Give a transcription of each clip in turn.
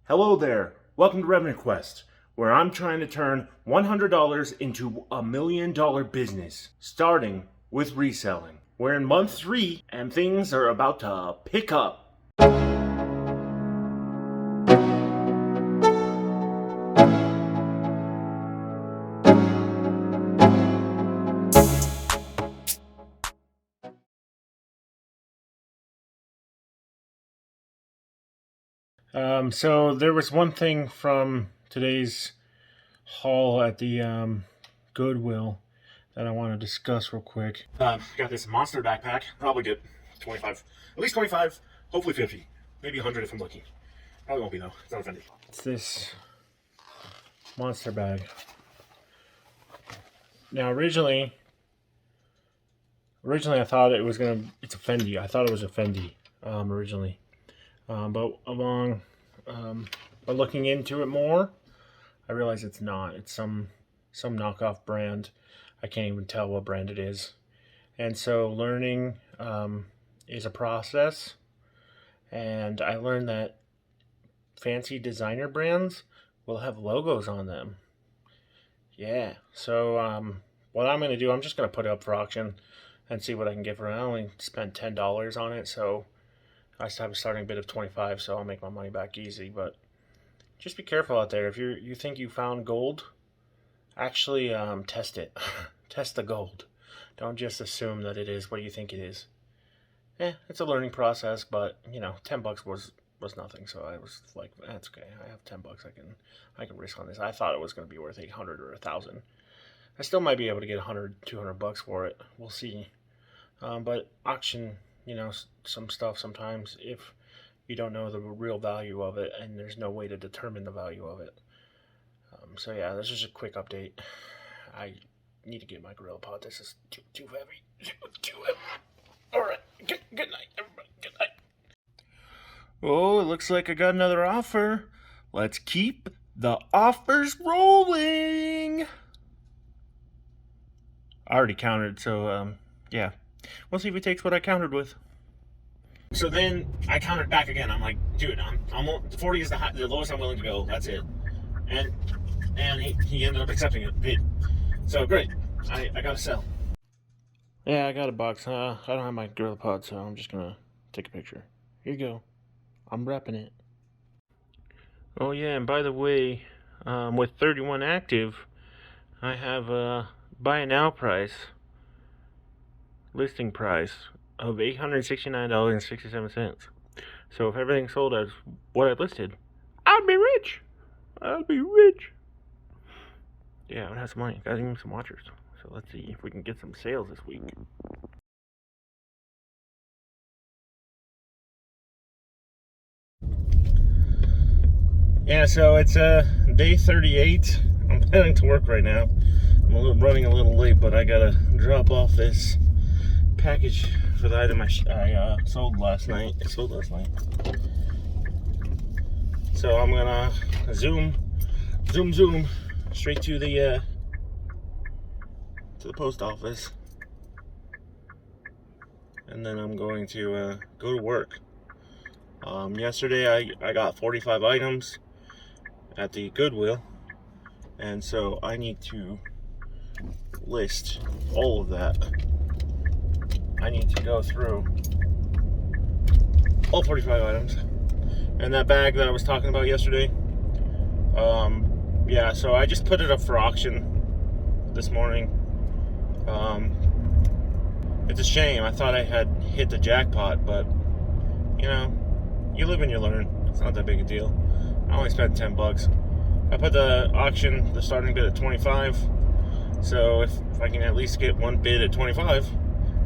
Hello there. Welcome to Revenue Quest, where I'm trying to turn $100 into a $1 million business, starting with reselling. We're in month 3 and things are about to pick up. So there was one thing from today's haul at the Goodwill that I want to discuss real quick. Got this monster backpack. Probably get 25, at least 25, hopefully 50, maybe 100 if I'm lucky. Probably won't be though. It's not offended. It's this monster bag. Now originally I thought it's a Fendi. I thought it was a Fendi originally. But by looking into it more, I realized it's not. It's some knockoff brand. I can't even tell what brand it is. And so learning is a process. And I learned that fancy designer brands will have logos on them. Yeah. So what I'm going to do, I'm just going to put it up for auction and see what I can get for it. I only spent $10 on it, so I have a starting bid of 25, so I'll make my money back easy. But just be careful out there. If you think you found gold, actually test it. Test the gold. Don't just assume that it is what you think it is. It's a learning process, but you know, $10 was nothing. So I was like, that's okay. I have $10. I can risk on this. I thought it was going to be worth 800 or 1,000. I still might be able to get 100, $200 for it. We'll see. But auction, you know, some stuff sometimes, if you don't know the real value of it and there's no way to determine the value of it. So yeah, this is a quick update. I need to get my GorillaPod. This is too heavy. Too heavy. Alright, good night, everybody. Good night. Oh, it looks like I got another offer. Let's keep the offers rolling. I already counted, so yeah. We'll see if he takes what I countered with. So then I countered back again. I'm like, dude, I'm 40 is the lowest I'm willing to go. That's it. And he ended up accepting it. Bid. So great. I gotta sell. Yeah, I got a box. I don't have my GorillaPod, so I'm just gonna take a picture. Here you go. I'm wrapping it. Oh yeah, and by the way, with 31 active, I have a buy now price, listing price of $869.67. So if everything sold as what I listed, I'd be rich. Yeah, I would have some money. Got even some watchers. So let's see if we can get some sales this week. Yeah, so it's day 38. I'm heading to work right now. I'm running a little late, but I gotta drop off this package for the item I sold last night. So I'm gonna zoom straight to the post office, and then I'm going to go to work. Yesterday I got 45 items at the Goodwill, and so I need to list all of that. I need to go through all 45 items. And that bag that I was talking about yesterday, yeah, so I just put it up for auction this morning. It's a shame. I thought I had hit the jackpot, but you know, you live and you learn. It's not that big a deal. I only spent $10. I put the starting bid at 25. So if I can at least get one bid at 25,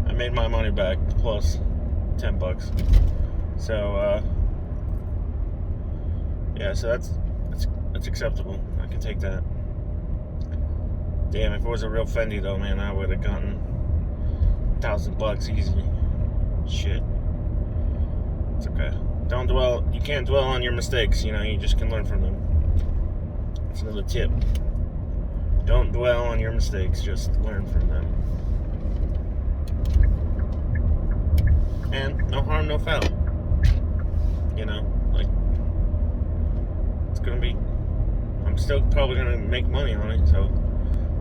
I made my money back plus $10. So yeah, so that's acceptable. I can take that. Damn, if it was a real Fendi though, man, I would have gotten $1,000 easily. Shit. It's okay. You can't dwell on your mistakes, you know, you just can learn from them. That's another tip. Don't dwell on your mistakes, just learn from them. And no harm, no foul. You know, like, I'm still probably gonna make money on it, so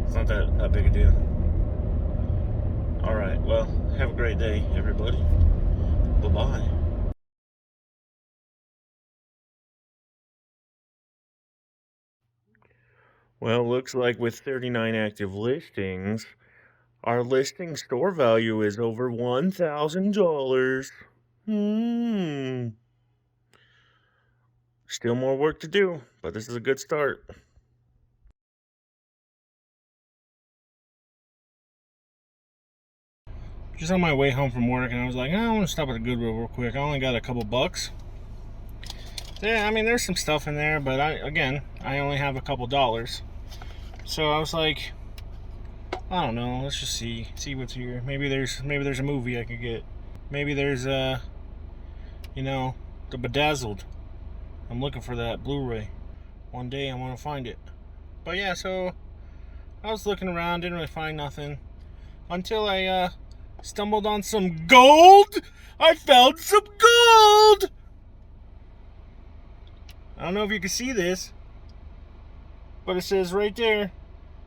it's not that big a deal. All right, well, have a great day, everybody. Bye-bye. Well, looks like with 39 active listings, our listing store value is over $1,000. Still more work to do, but this is a good start. Just on my way home from work, and I was like, I want to stop at the Goodwill real quick. I only got a couple bucks. Yeah, I mean, there's some stuff in there, but I only have a couple dollars. So I was like, I don't know. Let's just see what's here. Maybe there's a movie I could get. Maybe there's the Bedazzled. I'm looking for that Blu-ray. One day I want to find it. But yeah, so I was looking around, didn't really find nothing until I stumbled on some gold. I found some gold. I don't know if you can see this, but it says right there,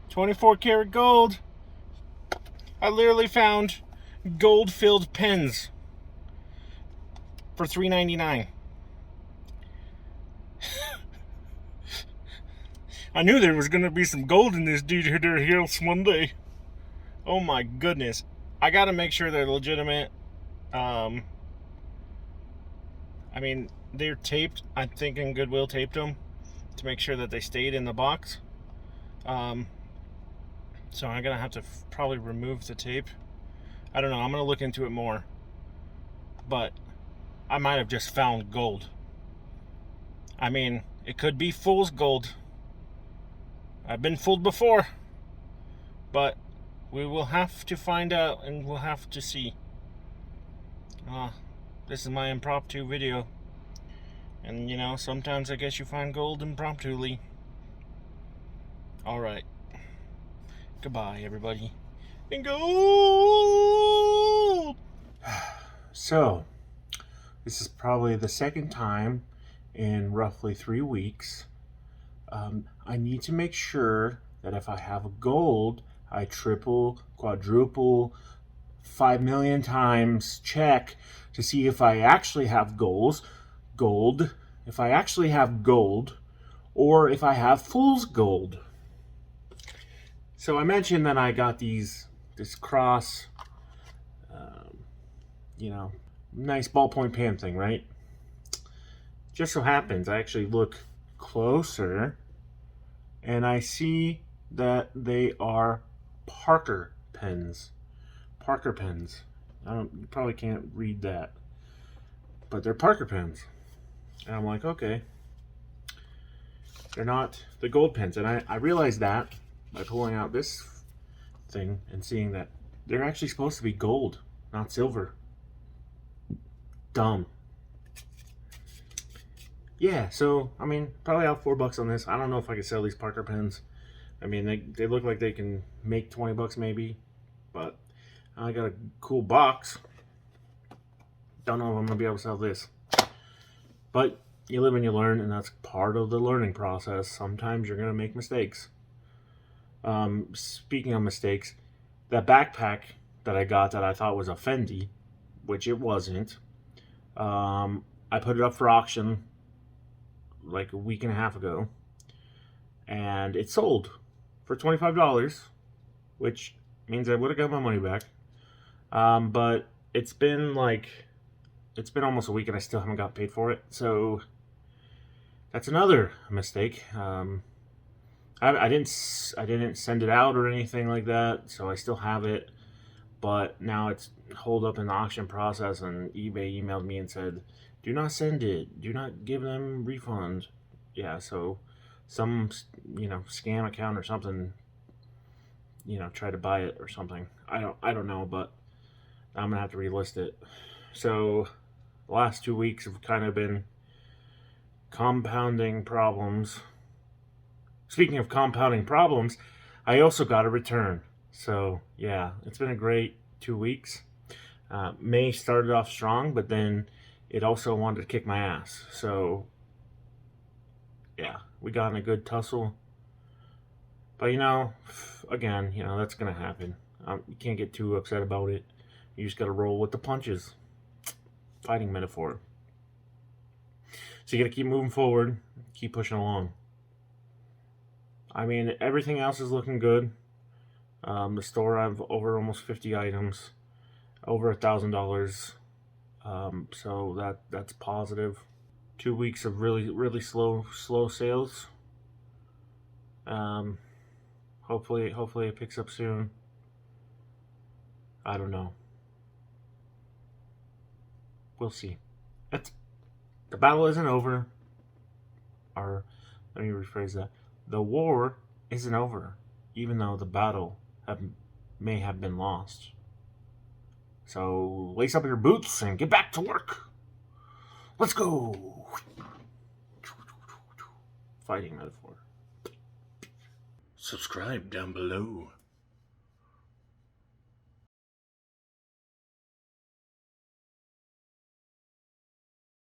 24 karat gold. I literally found gold-filled pens for $3.99. I knew there was going to be some gold in this dude here one day. Oh my goodness. I got to make sure they're legitimate. I mean, they're taped. I'm thinking Goodwill taped them to make sure that they stayed in the box. So I'm going to have to probably remove the tape. I don't know. I'm going to look into it more. But I might have just found gold. I mean, it could be fool's gold. I've been fooled before. But we will have to find out, and we'll have to see. This is my impromptu video. And, sometimes I guess you find gold impromptuly. Alright. Goodbye, everybody. And gold! So, this is probably the second time in roughly 3 weeks. I need to make sure that if I have gold, I triple, quadruple, 5 million times check to see if I actually have gold, if I actually have gold, or if I have fool's gold. So I mentioned that I got this cross, nice ballpoint pen thing, right? Just so happens I actually look closer and I see that they are Parker pens. Parker pens. You probably can't read that, but they're Parker pens. And I'm like, okay, they're not the gold pens. And I realized that by pulling out this thing and seeing that they're actually supposed to be gold, not silver. Dumb. Yeah, so, I mean, probably out $4 on this. I don't know if I can sell these Parker pens. I mean, they look like they can make $20 maybe, but I got a cool box. Don't know if I'm going to be able to sell this. But you live and you learn, and that's part of the learning process. Sometimes you're going to make mistakes. Speaking of mistakes, that backpack that I got that I thought was a Fendi, which it wasn't, I put it up for auction like a week and a half ago, and it sold for $25, which means I would have got my money back. But it's been almost a week and I still haven't got paid for it, so that's another mistake. I didn't send it out or anything like that, so I still have it, but now it's holed up in the auction process, and eBay emailed me and said, do not send it, do not give them refund. Yeah, so some scam account or something try to buy it or something. I don't know, but I'm gonna have to relist it. So the last 2 weeks have kind of been compounding problems. Speaking of compounding problems, I also got a return. So yeah, it's been a great 2 weeks. May started off strong, but then it also wanted to kick my ass. So yeah, we got in a good tussle. But, you know, again, you know, that's going to happen. You can't get too upset about it. You just got to roll with the punches. Fighting metaphor. So you got to keep moving forward, keep pushing along. I mean, everything else is looking good. The store, I have over almost 50 items, over $1,000. So that's positive. 2 weeks of really slow sales. Hopefully it picks up soon. I don't know. We'll see. The battle isn't over. Or let me rephrase that. The war isn't over, even though the battle may have been lost. So lace up your boots and get back to work. Let's go. Fighting metaphor. Subscribe down below.